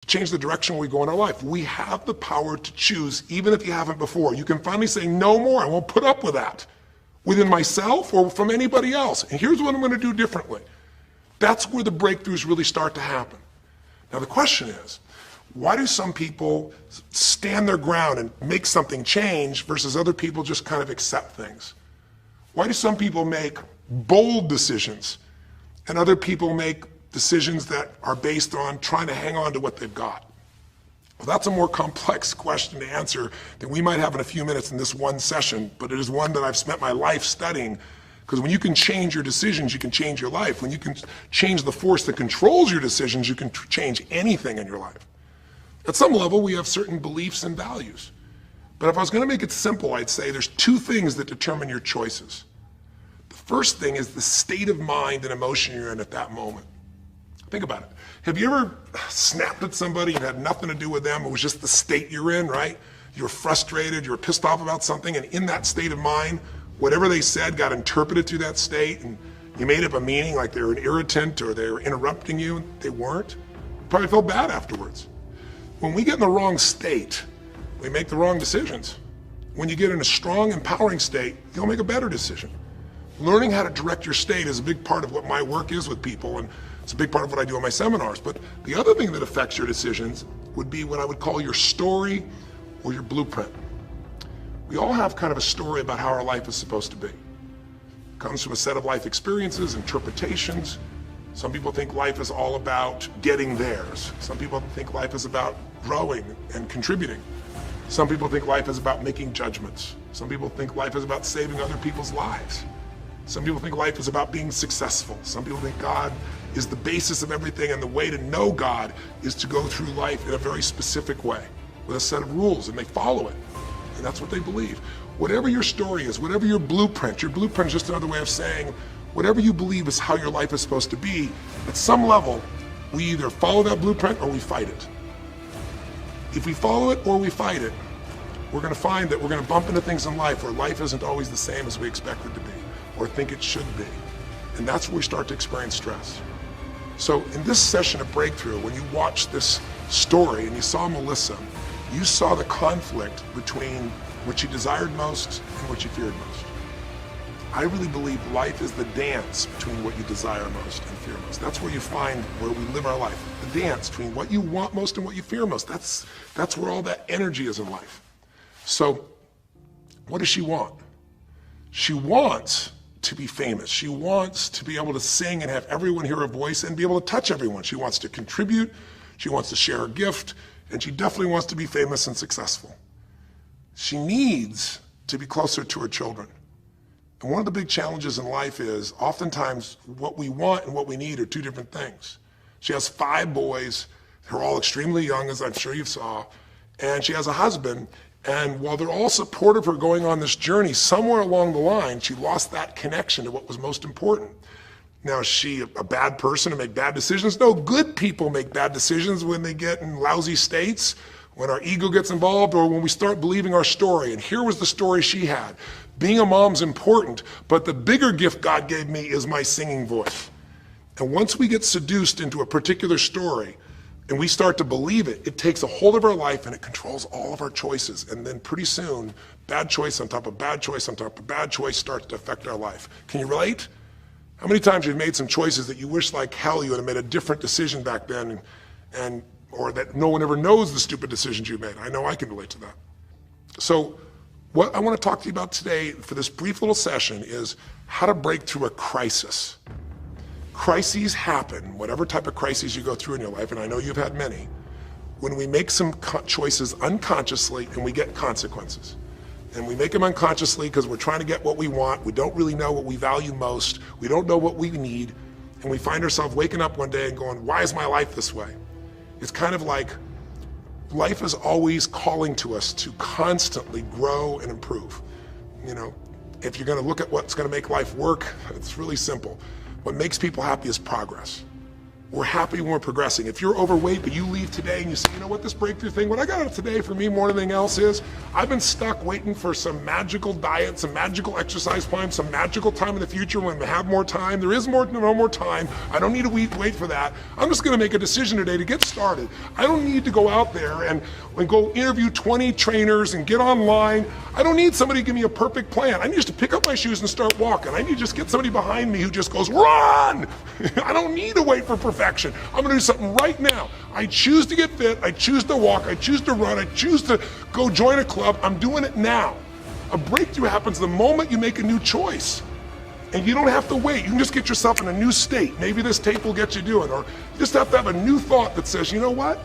to change the direction we go in our life. We have the power to choose, even if you haven't before. You can finally say, no more, I won't put up with that, within myself or from anybody else. And here's what I'm going to do differently. That's where the breakthroughs really start to happen. Now the question is, why do some people stand their ground and make something change versus other people just kind of accept things? Why do some people make bold decisions and other people make decisions that are based on trying to hang on to what they've got? Well, that's a more complex question to answer than we might have in a few minutes in this one session, but it is one that I've spent my life studying, because when you can change your decisions, you can change your life. When you can change the force that controls your decisions, you can change anything in your life. At some level, we have certain beliefs and values. But if I was going to make it simple, I'd say there's two things that determine your choices. The first thing is the state of mind and emotion you're in at that moment. Think about it. Have you ever snapped at somebody and had nothing to do with them? It was just the state you're in, right? You were frustrated, you were pissed off about something, and in that state of mind, whatever they said got interpreted through that state, and you made up a meaning like they were an irritant or they were interrupting you, and they weren't. You probably felt bad afterwards. When we get in the wrong state, we make the wrong decisions. When you get in a strong, empowering state, you'll make a better decision. Learning how to direct your state is a big part of what my work is with people, and it's a big part of what I do in my seminars. But the other thing that affects your decisions would be what I would call your story or your blueprint. We all have kind of a story about how our life is supposed to be. It comes from a set of life experiences, interpretations. Some people think life is all about getting theirs. Some people think life is about growing and contributing. Some people think life is about making judgments. Some people think life is about saving other people's lives. Some people think life is about being successful. Some people think God is the basis of everything, and the way to know God is to go through life in a very specific way with a set of rules, and they follow it. And that's what they believe. Whatever your story is, whatever your blueprint is just another way of saying whatever you believe is how your life is supposed to be, at some level, we either follow that blueprint or we fight it. If we follow it or we fight it, we're going to find that we're going to bump into things in life where life isn't always the same as we expect it to be or think it should be. And that's where we start to experience stress. So in this session of Breakthrough, when you watch this story and you saw Melissa, you saw the conflict between what you desired most and what you feared most. I really believe life is the dance between what you desire most and fear most. That's where you find where we live our life. The dance between what you want most and what you fear most. That's where all that energy is in life. So what does she want? She wants to be famous. She wants to be able to sing and have everyone hear her voice and be able to touch everyone. She wants to contribute. She wants to share her gift. And she definitely wants to be famous and successful. She needs to be closer to her children. And one of the big challenges in life is oftentimes what we want and what we need are two different things. She has 5 boys. They're all extremely young, as I'm sure you saw. And she has a husband. And while they're all supportive of her going on this journey, somewhere along the line, she lost that connection to what was most important. Now, is she a bad person to make bad decisions? No, good people make bad decisions when they get in lousy states, when our ego gets involved, or when we start believing our story. And here was the story she had. Being a mom's important, but the bigger gift God gave me is my singing voice. And once we get seduced into a particular story and we start to believe it, it takes a hold of our life and it controls all of our choices. And then pretty soon, bad choice on top of bad choice on top of bad choice starts to affect our life. Can you relate? How many times you've made some choices that you wish like hell you would have made a different decision back then, or that no one ever knows the stupid decisions you made? I know I can relate to that. So what I want to talk to you about today for this brief little session is how to break through a crisis. Crises happen, whatever type of crises you go through in your life, and I know you've had many, when we make some choices unconsciously and we get consequences. And we make them unconsciously because we're trying to get what we want. We don't really know what we value most. We don't know what we need. And we find ourselves waking up one day and going, why is my life this way? It's kind of like life is always calling to us to constantly grow and improve. You know, if you're going to look at what's going to make life work, it's really simple. What makes people happy is progress. We're happy when we're progressing. If you're overweight, but you leave today and you say, you know what, this breakthrough thing, what I got out of today for me more than anything else is, I've been stuck waiting for some magical diet, some magical exercise plan, some magical time in the future when we have more time. There is no more time. I don't need to wait for that. I'm just gonna make a decision today to get started. I don't need to go out there and go interview 20 trainers and get online. I don't need somebody to give me a perfect plan. I need just to pick up my shoes and start walking. I need to just get somebody behind me who just goes, run! I don't need to wait for perfection. I'm gonna do something right now. I choose to get fit, I choose to walk, I choose to run, I choose to go join a club. I'm doing it now. A breakthrough happens the moment you make a new choice. And you don't have to wait. You can just get yourself in a new state. Maybe this tape will get you doing, or you just have to have a new thought that says, you know what?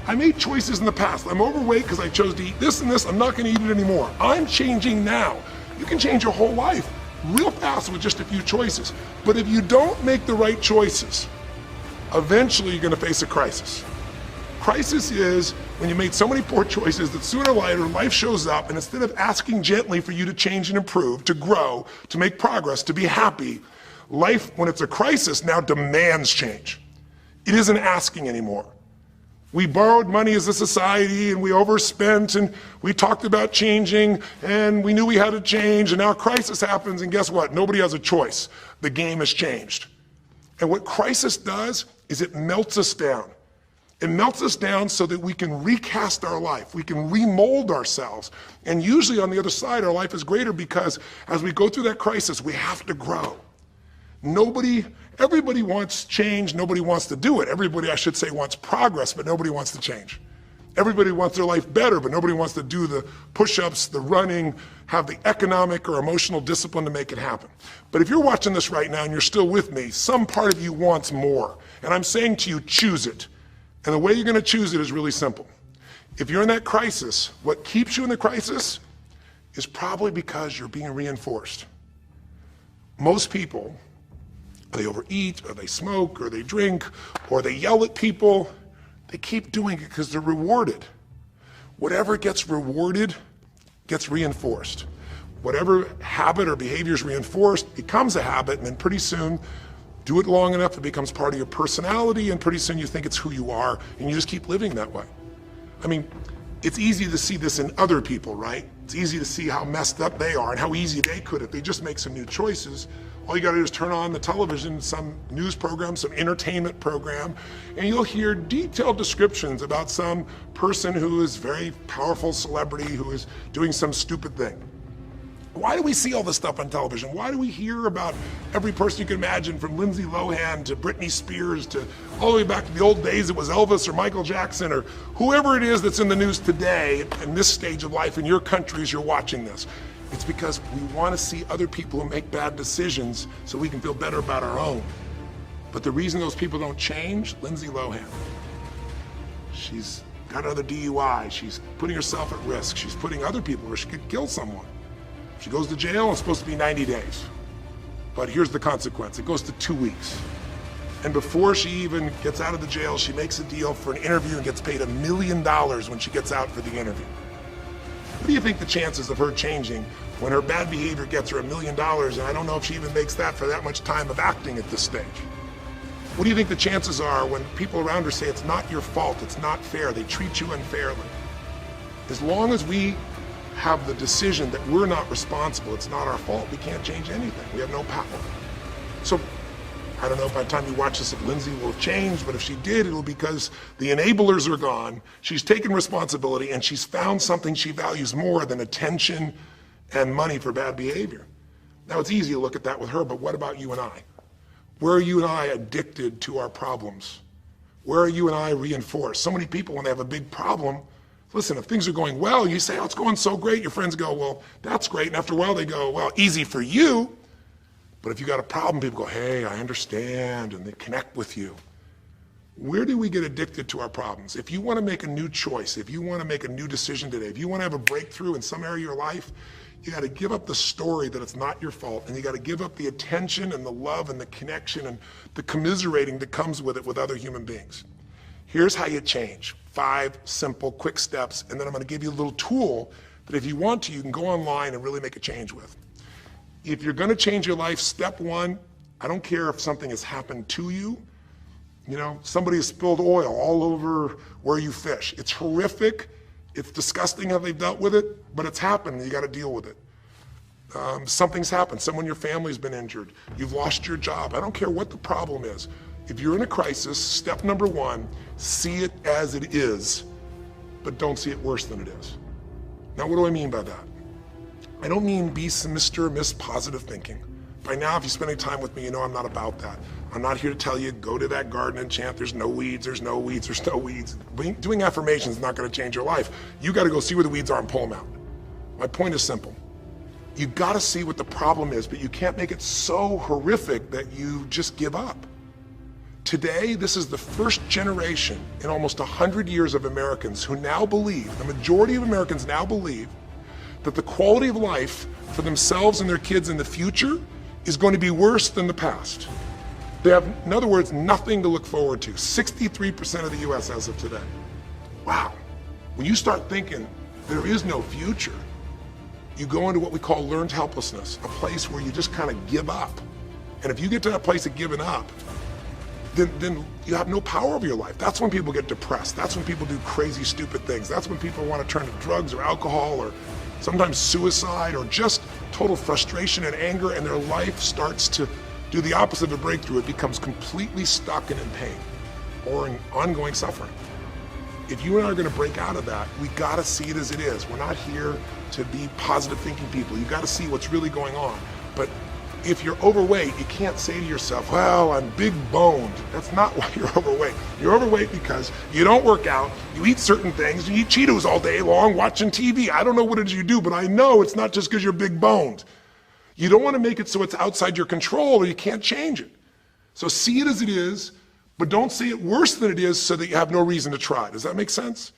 I made choices in the past. I'm overweight because I chose to eat this and this. I'm not gonna eat it anymore. I'm changing now. You can change your whole life real fast with just a few choices. But if you don't make the right choices, eventually you're gonna face a crisis. Crisis is when you made so many poor choices that sooner or later life shows up, and instead of asking gently for you to change and improve, to grow, to make progress, to be happy, life, when it's a crisis, now demands change. It isn't asking anymore. We borrowed money as a society and we overspent and we talked about changing and we knew we had to change, and now a crisis happens and guess what? Nobody has a choice. The game has changed. And what crisis does is it melts us down. It melts us down so that we can recast our life. We can remold ourselves. And usually on the other side, our life is greater because as we go through that crisis, we have to grow. Everybody wants change, nobody wants to do it. Everybody, I should say, wants progress, but nobody wants to change. Everybody wants their life better, but nobody wants to do the push-ups, the running, have the economic or emotional discipline to make it happen. But if you're watching this right now and you're still with me, some part of you wants more. And I'm saying to you, choose it. And the way you're gonna choose it is really simple. If you're in that crisis, what keeps you in the crisis is probably because you're being reinforced. Most people, they overeat, or they smoke, or they drink, or they yell at people. They keep doing it because they're rewarded. Whatever gets rewarded gets reinforced. Whatever habit or behavior is reinforced becomes a habit, and then pretty soon, do it long enough, it becomes part of your personality, and pretty soon you think it's who you are, and you just keep living that way. I mean, it's easy to see this in other people, right? It's easy to see how messed up they are and how easy they could if they just make some new choices. All you gotta do is turn on the television, some news program, some entertainment program, and you'll hear detailed descriptions about some person who is very powerful celebrity who is doing some stupid thing. Why do we see all this stuff on television? Why do we hear about every person you can imagine, from Lindsay Lohan to Britney Spears to all the way back to the old days it was Elvis or Michael Jackson or whoever it is that's in the news today in this stage of life in your country as you're watching this? It's because we want to see other people who make bad decisions so we can feel better about our own. But the reason those people don't change, Lindsay Lohan, she's got another DUI, she's putting herself at risk, she's putting other people at risk, she could kill someone. She goes to jail, it's supposed to be 90 days. But here's the consequence, it goes to 2 weeks. And before she even gets out of the jail, she makes a deal for an interview and gets paid $1 million when she gets out for the interview. What do you think the chances of her changing when her bad behavior gets her $1 million, and I don't know if she even makes that for that much time of acting at this stage? What do you think the chances are when people around her say it's not your fault, it's not fair, they treat you unfairly? As long as we have the decision that we're not responsible, it's not our fault, we can't change anything. We have no power. So I don't know if by the time you watch this if Lindsay will have changed, but if she did, it'll be because the enablers are gone, she's taken responsibility, and she's found something she values more than attention and money for bad behavior. Now it's easy to look at that with her, but what about you and I? Where are you and I addicted to our problems? Where are you and I reinforced? So many people, when they have a big problem, listen, if things are going well, you say, oh, it's going so great. Your friends go, well, that's great. And after a while, they go, well, easy for you. But if you got a problem, people go, hey, I understand, and they connect with you. Where do we get addicted to our problems? If you want to make a new choice, if you want to make a new decision today, if you want to have a breakthrough in some area of your life, you got to give up the story that it's not your fault, and you got to give up the attention and the love and the connection and the commiserating that comes with it with other human beings. Here's how you change. 5 simple, quick steps, and then I'm going to give you a little tool that if you want to, you can go online and really make a change with. If you're going to change your life, step 1, I don't care if something has happened to you, Somebody has spilled oil all over where you fish. It's horrific. It's disgusting how they've dealt with it, but it's happened and you got to deal with it. Something's happened. Someone in your family's been injured. You've lost your job. I don't care what the problem is. If you're in a crisis, step number one, see it as it is, but don't see it worse than it is. Now, what do I mean by that? I don't mean be Mr. or Miss Positive Thinking. By now, if you spend any time with me, you know I'm not about that. I'm not here to tell you, go to that garden and chant, there's no weeds, there's no weeds, there's no weeds. Doing affirmations is not going to change your life. You got to go see where the weeds are and pull them out. My point is simple. You got to see what the problem is, but you can't make it so horrific that you just give up. Today, this is the first generation in almost 100 years of Americans who now believe, the majority of Americans now believe, that the quality of life for themselves and their kids in the future is going to be worse than the past. They have, in other words, nothing to look forward to. 63% of the US as of today. Wow. When you start thinking there is no future, you go into what we call learned helplessness, a place where you just kind of give up. And if you get to that place of giving up, then you have no power over your life. That's when people get depressed. That's when people do crazy, stupid things. That's when people want to turn to drugs or alcohol or sometimes suicide or just total frustration and anger, and their life starts to do the opposite of a breakthrough. It becomes completely stuck and in pain or in ongoing suffering. If you and I are going to break out of that, we got to see it as it is. We're not here to be positive thinking people. You got to see what's really going on. But if you're overweight, you can't say to yourself, well, I'm big boned. That's not why you're overweight. You're overweight because you don't work out, you eat certain things, you eat Cheetos all day long, watching TV. I don't know what it is you do, but I know it's not just because you're big boned. You don't want to make it so it's outside your control or you can't change it. So see it as it is, but don't see it worse than it is so that you have no reason to try. Does that make sense?